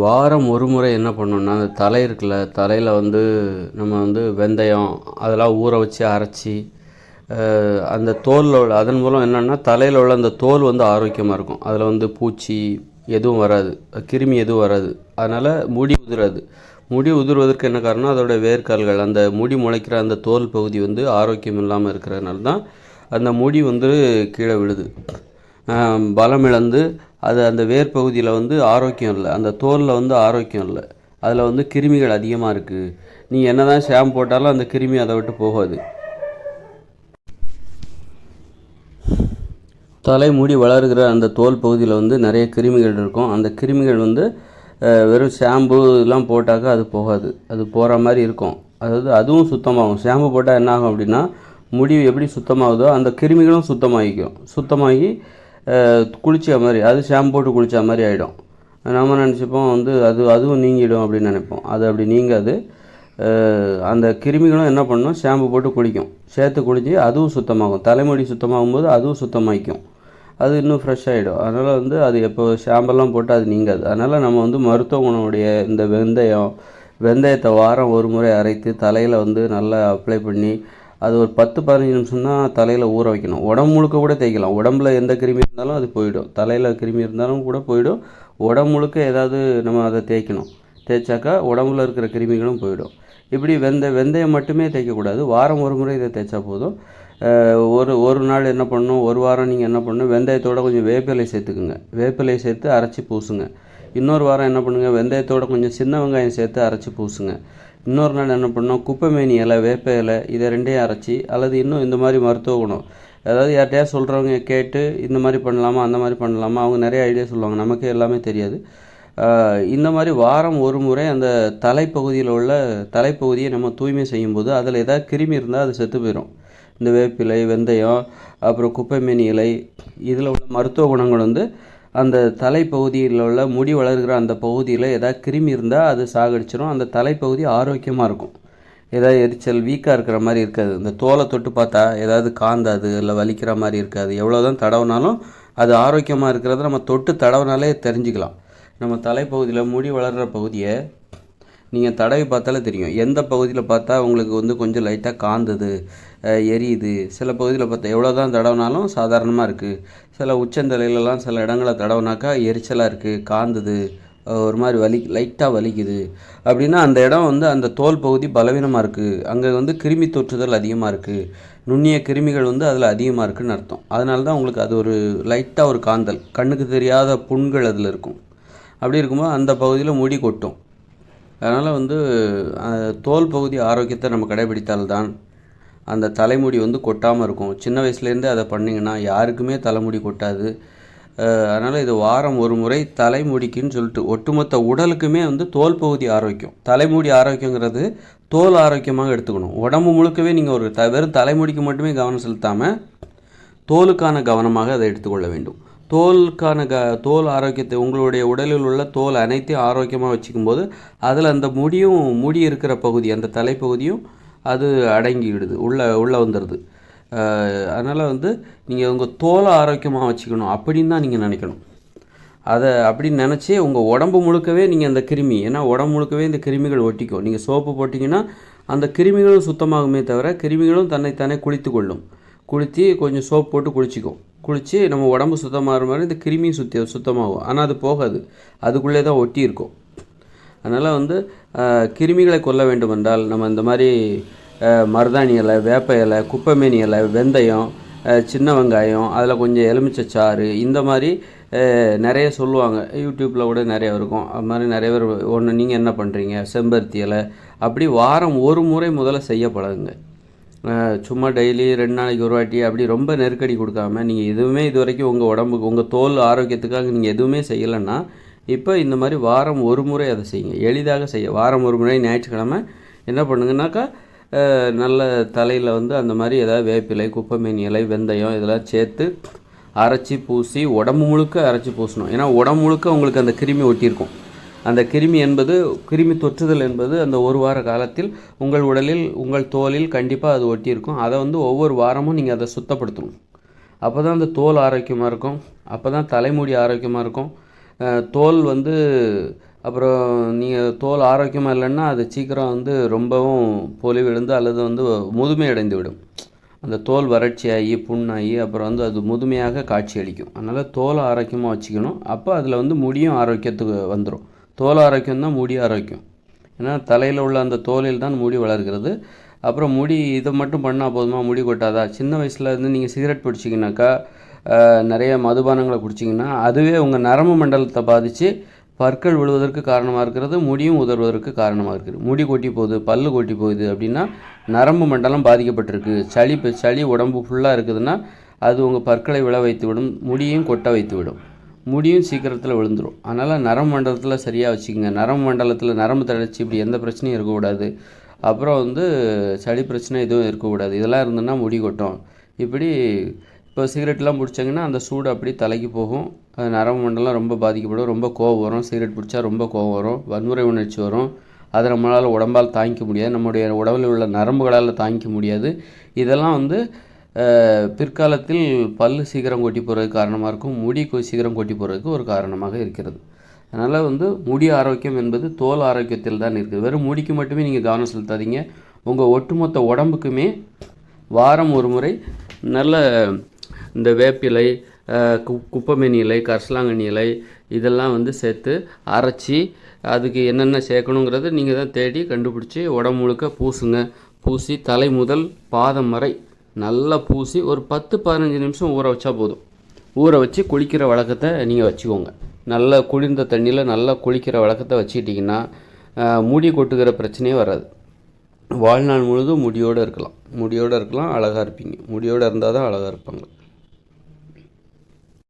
வாரம் ஒரு முறை என்ன பண்ணணும்னா, அந்த தலை இருக்குல்ல, தலையில் வந்து நம்ம வந்து வெந்தயம் அதெல்லாம் ஊற வச்சு அரைச்சி, அந்த தோலில் உள்ள அதன் மூலம் என்னென்னா தலையில் உள்ள அந்த தோல் வந்து ஆரோக்கியமாக இருக்கும். அதில் வந்து பூச்சி எதுவும் வராது, கிருமி எதுவும் வராது. அதனால் முடி உதிராது. முடி உதிர்வதற்கு என்ன காரணம், அதோடய வேர்க்கால்கள், அந்த முடி முளைக்கிற அந்த தோல் பகுதி வந்து ஆரோக்கியம் இல்லாமல் இருக்கிறதுனால தான் அந்த முடி வந்து கீழே விழுது. பலம் இழந்து அது அந்த வேர் பகுதியில் வந்து ஆரோக்கியம் இல்லை, அந்த தோலில் வந்து ஆரோக்கியம் இல்லை. அதில் வந்து கிருமிகள் அதிகமாக இருக்குது. நீங்கள் என்ன தான் ஷாம்பு போட்டாலும் அந்த கிருமி அதை விட்டு போகாது. தலைமுடி வளர்கிற அந்த தோல் பகுதியில் வந்து நிறைய கிருமிகள் இருக்கும். அந்த கிருமிகள் வந்து வெறும் ஷாம்பு இதெல்லாம் போட்டாக்கா அது போகாது, அது போகிற மாதிரி இருக்கும். அதாவது அதுவும் சுத்தமாகும். ஷாம்பு போட்டால் என்ன ஆகும் அப்படின்னா, முடி எப்படி சுத்தமாகுதோ அந்த கிருமிகளும் சுத்தமாகி குளிச்ச மாதிரி, அது ஷாம்பு போட்டு குளித்த மாதிரி ஆகிடும். நம்ம நினச்சிப்போம் வந்து அதுவும் நீங்கிடும் அப்படின்னு நினைப்போம். அது அப்படி நீங்காது. அந்த கிருமிகளும் என்ன பண்ணணும், ஷாம்பு போட்டு குளிக்கும், சேர்த்து குளித்து அதுவும் சுத்தமாகும். தலைமுடி சுத்தமாகும் போது அதுவும் சுத்தமாகிக்கும், அது இன்னும் ஃப்ரெஷ் ஆகிடும். அதனால் வந்து அது எப்போ ஷாம்பெல்லாம் போட்டு அது நீங்காது. அதனால் நம்ம வந்து மருத்துவ குணமுடைய இந்த வெந்தயத்தை வாரம் ஒரு முறை அரைத்து தலையில் வந்து நல்லா அப்ளை பண்ணி, அது ஒரு 10-15 நிமிஷம் தான் தலையில் ஊற வைக்கணும். உடம்பு முழுக்க கூட தேய்க்கலாம். உடம்புல எந்த கிருமி இருந்தாலும் அது போயிடும். தலையில் கிருமி இருந்தாலும் கூட போயிடும். உடம்பு முழுக்க ஏதாவது நம்ம அதை தேய்க்கணும். தேய்ச்சாக்கா உடம்புல இருக்கிற கிருமிகளும் போயிடும். இப்படி வெந்தயம் மட்டுமே தேய்க்கக்கூடாது. வாரம் ஒரு முறை இதை தேய்ச்சா போதும். ஒரு நாள் என்ன பண்ணணும், ஒரு வாரம் நீங்கள் என்ன பண்ணணும், வெந்தயத்தோடு கொஞ்சம் வேப்பிலை சேர்த்துக்குங்க. வேப்பிலை சேர்த்து அரைச்சி பூசுங்க. இன்னொரு வாரம் என்ன பண்ணுங்கள், வெந்தயத்தோடு கொஞ்சம் சின்ன வெங்காயம் சேர்த்து அரைச்சி பூசுங்க. இன்னொரு நாள் என்ன பண்ணோம், குப்பைமேனி இலை, வேப்ப இலை, இதை ரெண்டையும் அரைச்சி, அல்லது இன்னும் இந்த மாதிரி மருத்துவ குணம், அதாவது யார்கிட்டயா சொல்கிறவங்க கேட்டு இந்த மாதிரி பண்ணலாமா அந்த மாதிரி பண்ணலாமா, அவங்க நிறைய ஐடியா சொல்லுவாங்க, நமக்கு எல்லாமே தெரியாது. இந்த மாதிரி வாரம் ஒரு முறை அந்த தலைப்பகுதியில் உள்ள தலைப்பகுதியை நம்ம தூய்மை செய்யும்போது அதில் ஏதாவது கிருமி இருந்தால் அது செத்து போயிடும். இந்த வேப்பிலை, வெந்தயம், அப்புறம் குப்பைமேனி இலை, இதில் உள்ள மருத்துவ குணங்கள் வந்து அந்த தலைப்பகுதியில் உள்ள முடி வளர்கிற அந்த பகுதியில் ஏதாவது கிருமி இருந்தால் அது சாகடிச்சிடும். அந்த தலைப்பகுதி ஆரோக்கியமாக இருக்கும். ஏதாவது எரிச்சல், வீக்காக இருக்கிற மாதிரி இருக்காது. இந்த தோலை தொட்டு பார்த்தா ஏதாவது காந்தாது, இல்லை வலிக்கிற மாதிரி இருக்காது. எவ்வளோ தான் தடவினாலும் அது ஆரோக்கியமாக இருக்கிறத நம்ம தொட்டு தடவினாலே தெரிஞ்சுக்கலாம். நம்ம தலைப்பகுதியில் முடி வளர்கிற பகுதியை நீங்கள் தடவி பார்த்தாலே தெரியும். எந்த பகுதியில் பார்த்தா உங்களுக்கு வந்து கொஞ்சம் லைட்டாக காந்தது, எரியுது. சில பகுதியில் பார்த்தா எவ்வளோ தான் தடவினாலும் சாதாரணமாக இருக்குது. சில உச்சந்தலையிலலாம் சில இடங்களை தடவினாக்கா எரிச்சலாக இருக்குது, காந்தது, ஒரு மாதிரி லைட்டாக வலிக்குது அப்படின்னா அந்த இடம் வந்து அந்த தோல் பகுதி பலவீனமாக இருக்குது. அங்கே வந்து கிருமி தொற்றுதல் அதிகமாக இருக்குது, நுண்ணிய கிருமிகள் வந்து அதில் அதிகமாக இருக்குதுன்னு அர்த்தம். அதனால தான் உங்களுக்கு அது ஒரு லைட்டாக ஒரு காந்தல், கண்ணுக்கு தெரியாத புண்கள் அதில் இருக்கும். அப்படி இருக்கும்போது அந்த பகுதியில் முடி கொட்டும். அதனால் வந்து தோல் பகுதி ஆரோக்கியத்தை நம்ம கடைபிடித்தால்தான் அந்த தலைமுடி வந்து கொட்டாமல் இருக்கும். சின்ன வயசுலேருந்தே அதை பண்ணிங்கன்னா யாருக்குமே தலைமுடி கொட்டாது. அதனால் இது வாரம் ஒரு முறை தலைமுடிக்குன்னு சொல்லிட்டு ஒட்டுமொத்த உடலுக்குமே வந்து தோல் பகுதி ஆரோக்கியம். தலைமுடி ஆரோக்கியங்கிறது தோல் ஆரோக்கியமாக எடுத்துக்கணும். உடம்பு முழுக்கவே நீங்கள் ஒரு வெறும் தலைமுடிக்கு மட்டுமே கவனம் செலுத்தாமல் தோலுக்கான கவனமாக அதை எடுத்துக்கொள்ள வேண்டும். தோல் ஆரோக்கியத்தை, உங்களுடைய உடலில் உள்ள தோல் அனைத்தையும் ஆரோக்கியமாக வச்சுக்கும்போது அதில் அந்த முடி இருக்கிற பகுதி, அந்த தலைப்பகுதியும் அது அடங்கிவிடுது, உள்ளே வந்துடுது. அதனால் வந்து நீங்கள் உங்கள் தோலை ஆரோக்கியமாக வச்சுக்கணும் அப்படின்னு தான் நீங்கள் நினைக்கணும். அதை அப்படின்னு நினச்சி உங்கள் உடம்பு முழுக்கவே நீங்கள் அந்த கிருமி, ஏன்னா உடம்பு முழுக்கவே இந்த கிருமிகள் ஒட்டிக்கும். நீங்கள் சோப்பு போட்டிங்கன்னா அந்த கிருமிகளும் சுத்தமாகுமே தவிர கிருமிகளும் தன்னைத்தானே குளித்து கொஞ்சம் சோப்பு போட்டு குளித்து நம்ம உடம்பு சுத்தமாகிற மாதிரி இந்த கிருமி சுத்தமாகும். ஆனால் அது போகாது, அதுக்குள்ளே தான் ஒட்டி இருக்கும். அதனால் வந்து கிருமிகளை கொல்ல வேண்டுமென்றால் நம்ம இந்த மாதிரி மருதாணி இலை, வேப்ப இலை, குப்பைமேனி இலை, வெந்தயம், சின்ன வெங்காயம், அதில் கொஞ்சம் எலுமிச்சைச்சாறு, இந்த மாதிரி நிறைய சொல்லுவாங்க. யூடியூப்பில் கூட நிறைய இருக்கும். அது மாதிரி நிறைய பேர் நீங்கள் என்ன பண்ணுறீங்க, செம்பருத்தி இலை, அப்படி வாரம் ஒரு முறை முதல்ல செய்ய பழகுங்க. சும்மா டெய்லி 2 நாளைக்கு ஒரு வாட்டி அப்படி ரொம்ப நெருக்கடி கொடுக்காம, நீங்கள் எதுவுமே இது வரைக்கும் உங்கள் உடம்புக்கு, உங்கள் தோல் ஆரோக்கியத்துக்காக நீங்கள் எதுவுமே செய்யலைன்னா இப்போ இந்த மாதிரி வாரம் ஒரு முறை அதை செய்யுங்க. எளிதாக செய்ய வாரம் ஒரு முறை ஞாயிற்றுக்கிழமை என்ன பண்ணுங்கன்னாக்கா, நல்ல தலையில் வந்து அந்த மாதிரி ஏதாவது வேப்பிலை, குப்பைமேனி இலை, வெந்தயம் இதெல்லாம் சேர்த்து அரைச்சி பூசி உடம்பு முழுக்க அரைச்சி பூசணும். ஏன்னா உடம்பு முழுக்க உங்களுக்கு அந்த கிருமி ஒட்டியிருக்கும். அந்த கிருமி தொற்றுதல் என்பது அந்த ஒரு வார காலத்தில் உங்கள் உடலில், உங்கள் தோலில் கண்டிப்பாக அது ஒட்டியிருக்கும். அதை வந்து ஒவ்வொரு வாரமும் நீங்கள் அதை சுத்தப்படுத்தணும். அப்போ தான் அந்த தோல் ஆரோக்கியமாக இருக்கும், அப்போ தான் தலைமுடி ஆரோக்கியமாக இருக்கும். தோல் வந்து அப்புறம் நீங்கள் தோல் ஆரோக்கியமாக இல்லைன்னா அது சீக்கிரம் வந்து ரொம்பவும் பொலிவிழந்து அல்லது வந்து முதுமை அடைந்து விடும். அந்த தோல் வறட்சியாகி புண்ணாகி அப்புறம் வந்து அது முதுமையாக காட்சி அளிக்கும். அதனால் தோலை ஆரோக்கியமாக வச்சுக்கணும். அப்போ அதில் வந்து முடியும் ஆரோக்கியத்துக்கு வந்துடும். தோல் ஆரோக்கியம் தான் முடி ஆரோக்கியம். ஏன்னா தலையில் உள்ள அந்த தோலில் தான் முடி வளர்கிறது. அப்புறம் முடி இதை மட்டும் பண்ணால் போதுமா, முடி கொட்டாதா? சின்ன வயசில் இருந்து நீங்கள் சிகரெட் பிடிச்சிங்கனாக்கா, நிறைய மதுபானங்களை குடிச்சிங்கன்னா அதுவே உங்கள் நரம்பு மண்டலத்தை பாதித்து பற்கள் விழுவதற்கு காரணமாக இருக்கிறது, முடியும் உதறுவதற்கு காரணமாக இருக்குது. முடி கொட்டி போகுது, பல்லு கொட்டி போகுது அப்படின்னா நரம்பு மண்டலம் பாதிக்கப்பட்டிருக்கு. சளி உடம்பு ஃபுல்லாக இருக்குதுன்னா அது உங்கள் பற்களை விழ வைத்து விடும், முடியும் கொட்ட வைத்து விடும், முடியும் சீக்கிரத்தில் விழுந்துடும். அதனால் நரம்பு மண்டலத்தில் சரியாக வச்சுக்கோங்க. நரம்பு மண்டலத்தில் நரம்பு தளர்ச்சி இப்படி எந்த பிரச்சனையும் இருக்கக்கூடாது. அப்புறம் வந்து சளி பிரச்சனை எதுவும் இருக்கக்கூடாது. இதெல்லாம் இருந்ததுன்னா முடி கொட்டும். இப்படி இப்போ சிகரெட்லாம் பிடிச்சாங்கன்னா அந்த சூடு அப்படி தலைக்கு போகும். அது நரம்பு மண்டலம் ரொம்ப பாதிக்கப்படும். ரொம்ப கோவம் வரும். சிகரெட் பிடிச்சா ரொம்ப கோவம் வரும், வன்முறை உணர்ச்சி வரும். அதை நம்மளால் உடம்பால் தாங்கிக்க முடியாது, நம்முடைய உடம்பில் உள்ள நரம்புகளால் தாங்கிக்க முடியாது. இதெல்லாம் வந்து பிற்காலத்தில் பல்லு சீக்கிரம் கொட்டி போகிறதுக்கு காரணமாக இருக்கும், முடி சீக்கிரம் கொட்டி போகிறதுக்கு ஒரு காரணமாக இருக்கிறது. அதனால் வந்து முடி ஆரோக்கியம் என்பது தோல் ஆரோக்கியத்தில் தான் இருக்குது. வெறும் முடிக்கு மட்டுமே நீங்கள் கவனம் செலுத்தாதீங்க. உங்கள் ஒட்டுமொத்த உடம்புக்குமே வாரம் ஒரு முறை நல்ல இந்த வேப்பிலை, குப்பைமேனி இலை, கரிசலாங்கண்ணி இலை இதெல்லாம் வந்து சேர்த்து அரைச்சி அதுக்கு என்னென்ன சேர்க்கணுங்கிறத நீங்கள் தான் தேடி கண்டுபிடிச்சி உடம்பு முழுக்க பூசுங்க. பூசி தலை முதல் பாதம் வரை நல்லா பூசி ஒரு 10-15 நிமிஷம் ஊற வச்சா போதும். ஊற வச்சு குளிக்கிற வழக்கத்தை நீங்கள் வச்சுக்கோங்க. நல்லா குளிர்ந்த தண்ணியில் நல்லா குளிக்கிற வழக்கத்தை வச்சுக்கிட்டிங்கன்னா முடி கொட்டுகிற பிரச்சனையே வராது. வாழ்நாள் முழுதும் முடியோடு இருக்கலாம், அழகாக இருப்பீங்க. முடியோடு இருந்தால் தான் அழகாக இருப்பாங்க.